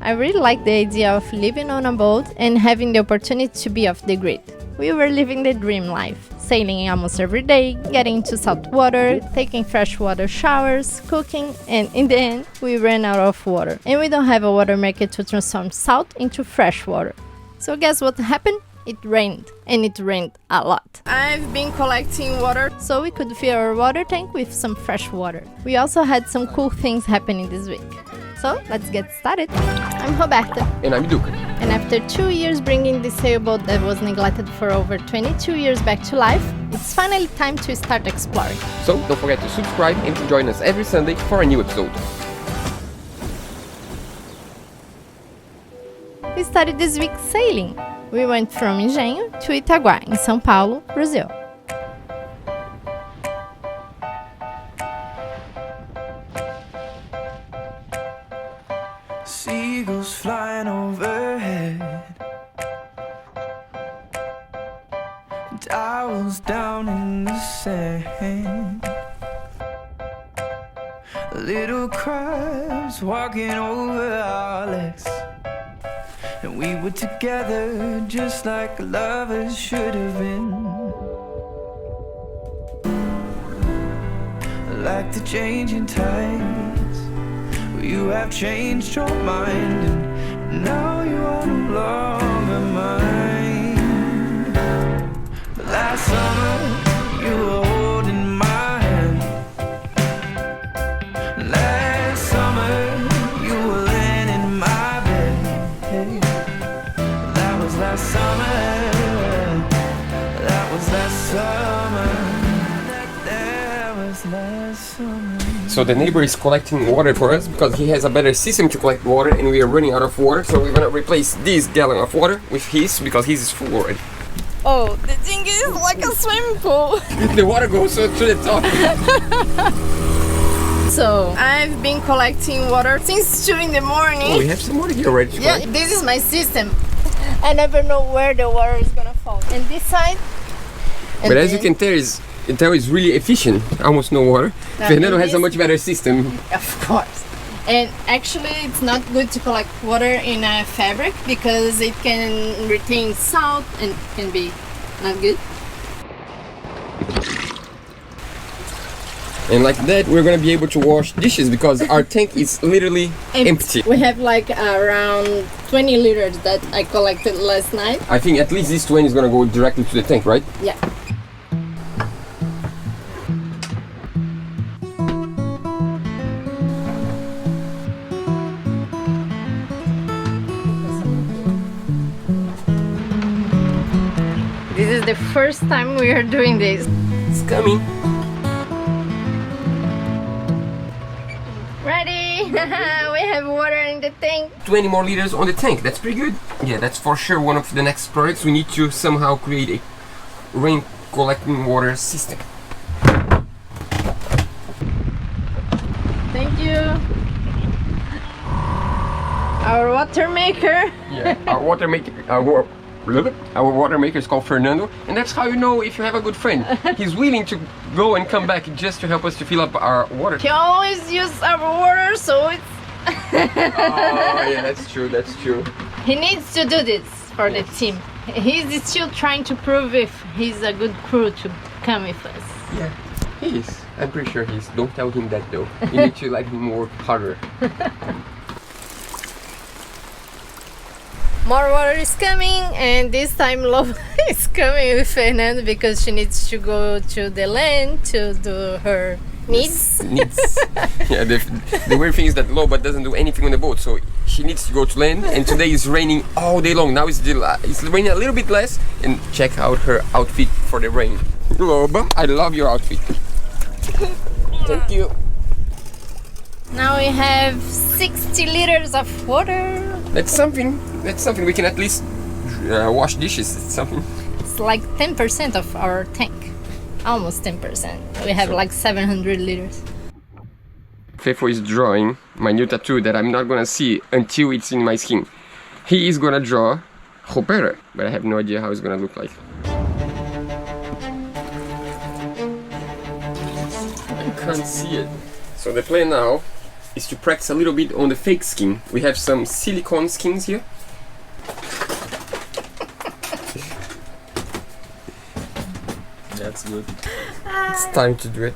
I really like the idea of living on a boat and having the opportunity to be off the grid. We were living the dream life, sailing almost every day, getting into salt water, taking freshwater showers, cooking, and in the end, we ran out of water. And we don't have a water maker to transform salt into fresh water. So guess what happened? It rained, and it rained a lot. I've been collecting water so we could fill our water tank with some fresh water. We also had some cool things happening this week. So let's get started. I'm Roberta. And I'm Duca. And after 2 years bringing this sailboat that was neglected for over 22 years back to life, it's finally time to start exploring. So don't forget to subscribe and to join us every Sunday for a new episode. We started this week sailing. We went from Engenho to Itaguá, in São Paulo, Brazil. Seagulls flying overhead, and owls down in the sand, little crabs walking over our legs, and we were together just like lovers should have been. Like the changing tides, you have changed your mind, and now you are no longer mine. But last summer, you were holding my hand. Last summer, you were laying in my bed. That was last summer. That was last summer. That was last summer. So the neighbor is collecting water for us because he has a better system to collect water and we are running out of water. So we're gonna replace this gallon of water with his because his is full already. Oh, the thing is like a swimming pool. The water goes to the top. So, I've been collecting water since 2 in the morning. Oh, we have some water here already to Yeah, collect. this is my system. I never know where the water is gonna fall. And this side. But as you can tell, it's really efficient. Almost no water. Fernando has a much better system. Of course. And actually, it's not good to collect water in a fabric because it can retain salt and can be not good. And like that, we're gonna be able to wash dishes because our tank is literally empty. We have like around 20 liters that I collected last night. I think at least this 20 is gonna go directly to the tank, right? Yeah. This is the first time we are doing this. It's coming. Ready? We have water in the tank. 20 more liters on the tank. That's pretty good. Yeah, that's for sure one of the next projects. We need to somehow create a rain collecting water system. Thank you. Our water maker. Yeah, our water maker is called Fernando, and that's how you know if you have a good friend. He's willing to go and come back just to help us to fill up our water. He always uses our water, so it's. Oh, yeah, that's true. That's true. He needs to do this for the team. He's still trying to prove if he's a good crew to come with us. Yeah, he is. I'm pretty sure he is. Don't tell him that though. You need to let him work harder. More water is coming, and this time Loba is coming with Fernando because she needs to go to the land to do her needs. Yeah, the weird thing is that Loba doesn't do anything on the boat, so she needs to go to land, and today is raining all day long. Now it's raining a little bit less, and check out her outfit for the rain. Loba, I love your outfit. Thank you. Now we have 60 liters of water. That's something. We can at least wash dishes. It's something. It's like 10% of our tank. Almost 10%. We have like 700 liters. Fefo is drawing my new tattoo that I'm not gonna see until it's in my skin. He is gonna draw Roberta, but I have no idea how it's gonna look like. You can't see it. So the plan now is to practice a little bit on the fake skin. We have some silicone skins here. That's good. It's time to do it.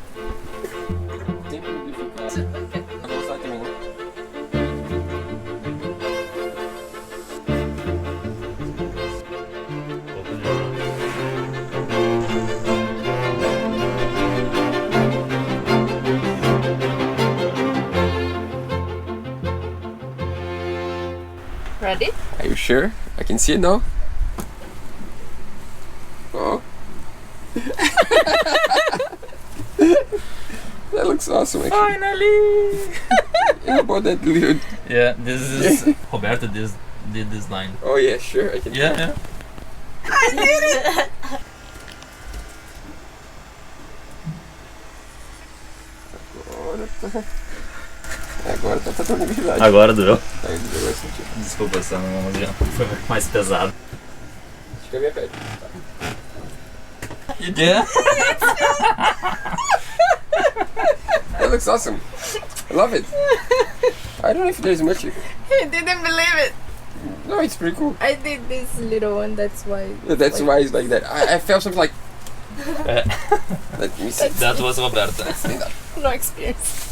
Ready? Are you sure? I can see it now. Oh. That looks awesome actually. Finally! How about that little... Yeah, this is Roberto did this line. Oh yeah, sure, I can. Yeah. Agora tá totalmente verdade. Agora doeu. Tá indo agora sentido. Desculpa, essa não foi mais pesado. Acho que a minha pele. You did? That looks awesome. I love it. I don't know if there's much. He didn't believe it. No, it's pretty cool. I did this little one, that's why. Yeah, that's why it's like that. I felt something like. Let me see. That was Roberto. No experience.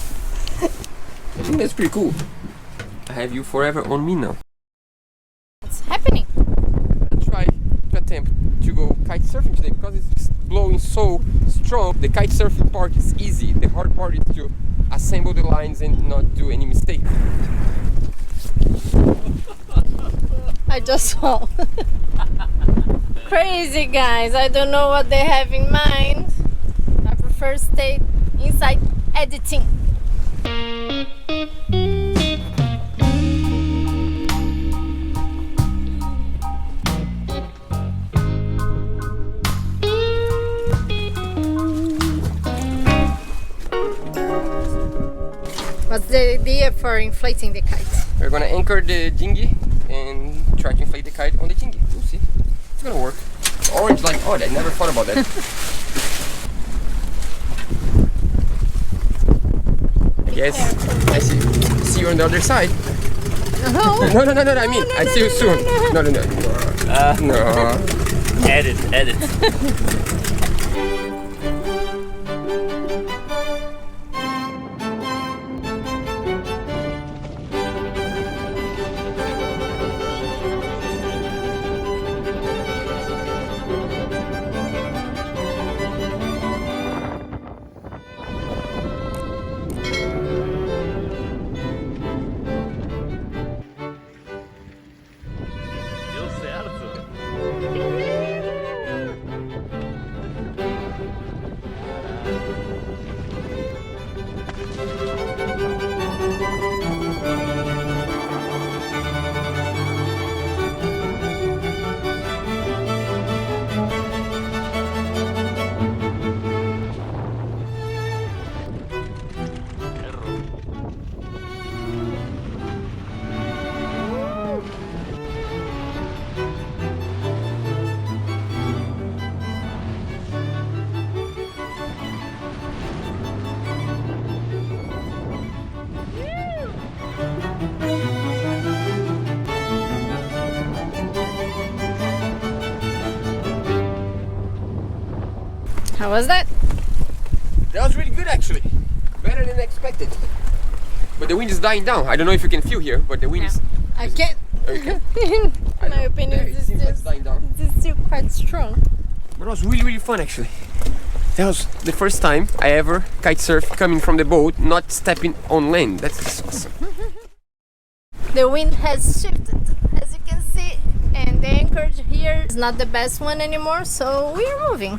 I think that's pretty cool. I have you forever on me now. What's happening? I'll try to attempt to go kite surfing today because it's blowing so strong. The kite surfing part is easy. The hard part is to assemble the lines and not do any mistake. I just saw. Crazy guys, I don't know what they have in mind. I prefer stay inside editing. What's the idea for inflating the kite? We're gonna anchor the dinghy and try to inflate the kite on the dinghy. We'll see. It's gonna work. Orange like odd. I never thought about that. Yes, I see you on the other side. No. No. I mean, I see you soon. No. No. Edit. Deu certo. How was that? That was really good actually. Better than expected. But the wind is dying down. I don't know if you can feel here, but the wind is... I can't. Okay. In my opinion, There, it this seems like it's is dying down. still quite strong. But it was really fun actually. That was the first time I ever kite surf coming from the boat, not stepping on land. That's awesome. The wind has shifted, as you can see, and the anchorage here is not the best one anymore, so we are moving.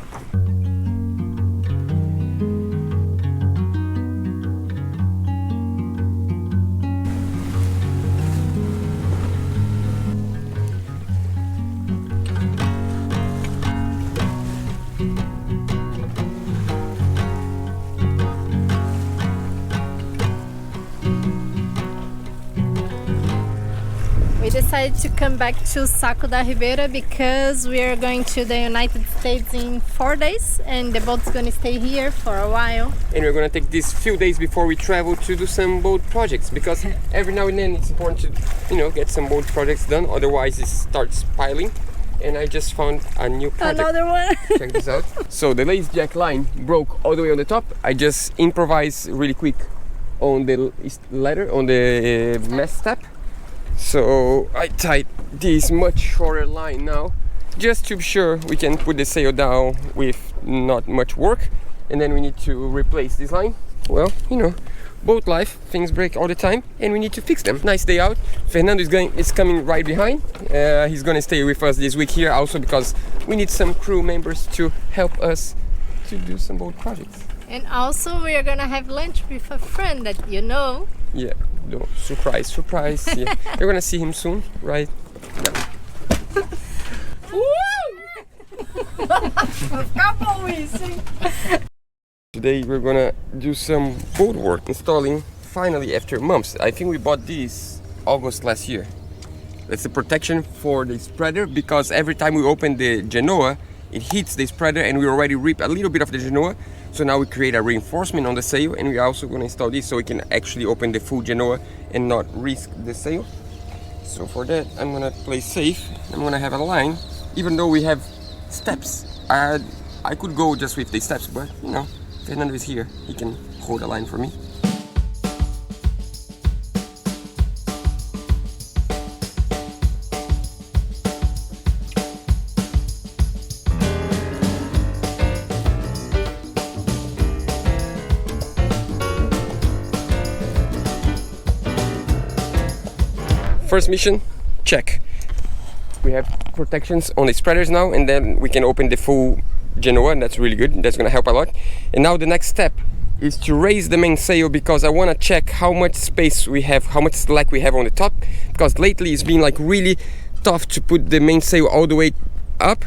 We decided to come back to Saco da Ribeira because we are going to the United States in 4 days and the boat's going to stay here for a while. And we're gonna take these few days before we travel to do some boat projects, because every now and then it's important to, you know, get some boat projects done, otherwise it starts piling. And I just found a new project. Another one. Check this out. So the lace jack line broke all the way on the top. I just improvised really quick on the ladder, on the mast step. So I tied this much shorter line now, just to be sure we can put the sail down with not much work. And then we need to replace this line. Well, you know, boat life, things break all the time and we need to fix them. Nice day out. Fernando is coming right behind. He's gonna stay with us this week here also because we need some crew members to help us to do some boat projects. And also we are going to have lunch with a friend that you know. Yeah, no, surprise. Yeah. You're gonna see him soon, right? Acabou isso, hein? Today we're gonna do some boat work, installing finally after months. I think we bought these August last year. That's the protection for the spreader, because every time we open the Genoa, it hits the spreader and we already rip a little bit of the Genoa. So now we create a reinforcement on the sail, and we're also gonna install this so we can actually open the full Genoa and not risk the sail. So for that, I'm gonna play safe. I'm gonna have a line, even though we have steps. I could go just with the steps, but you know, Fernando is here. He can hold the line for me. First mission, check. We have protections on the spreaders now, and then we can open the full Genoa, and that's really good. That's gonna help a lot. And now the next step is to raise the mainsail, because I want to check how much space we have, how much slack we have on the top, because lately it's been like really tough to put the mainsail all the way up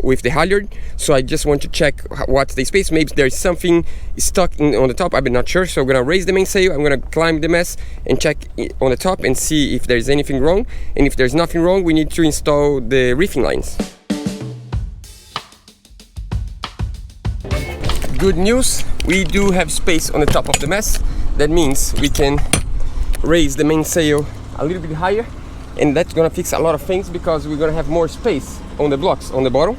with the halyard. So I just want to check what's the space. Maybe there's something stuck on the top, I'm not sure. So I'm gonna raise the mainsail, I'm gonna climb the mast and check on the top and see if there's anything wrong. And if there's nothing wrong, we need to install the reefing lines. Good news, we do have space on the top of the mast. That means we can raise the mainsail a little bit higher, and that's gonna fix a lot of things because we're gonna have more space on the blocks on the bottom.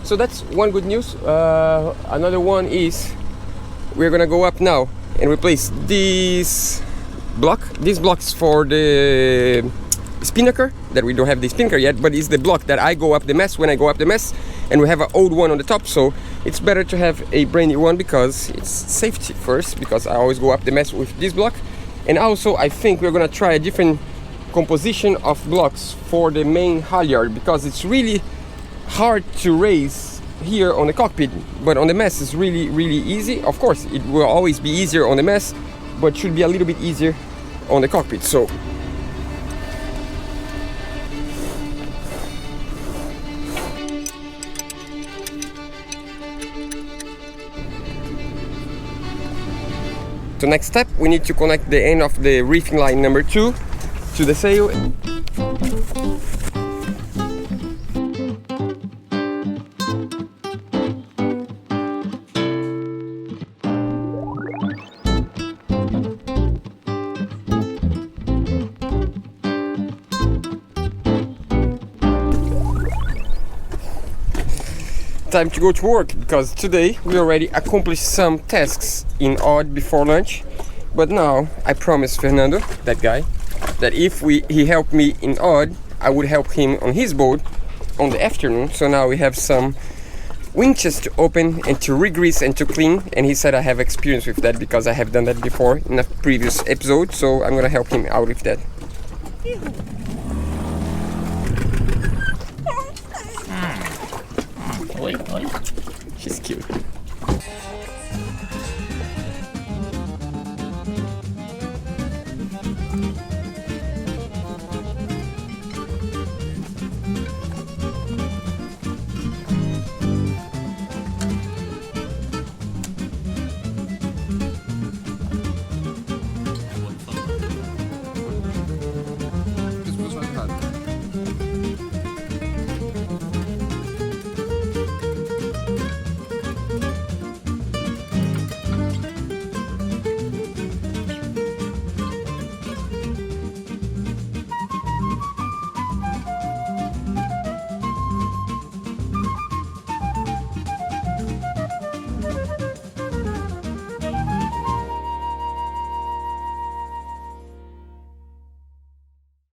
So that's one good news. Another one is we're gonna go up now and replace these blocks for the spinnaker, that we don't have the spinnaker yet, but it's the block that I go up the mast when I go up the mast, and we have an old one on the top. So it's better to have a brand new one because it's safety first, because I always go up the mast with this block. And also I think we're gonna try a different composition of blocks for the main halyard, because it's really hard to raise here on the cockpit, but on the mast it's really easy. Of course it will always be easier on the mast, but should be a little bit easier on the cockpit. So next step, we need to connect the end of the reefing line number 2 to the sail. Time to go to work, because today we already accomplished some tasks in Odd before lunch, but now I promised Fernando, that guy, that if he helped me in Odd, I would help him on his boat on the afternoon. So now we have some winches to open and to re-grease and to clean, and he said I have experience with that because I have done that before in a previous episode, so I'm gonna help him out with that. Oi. She's cute.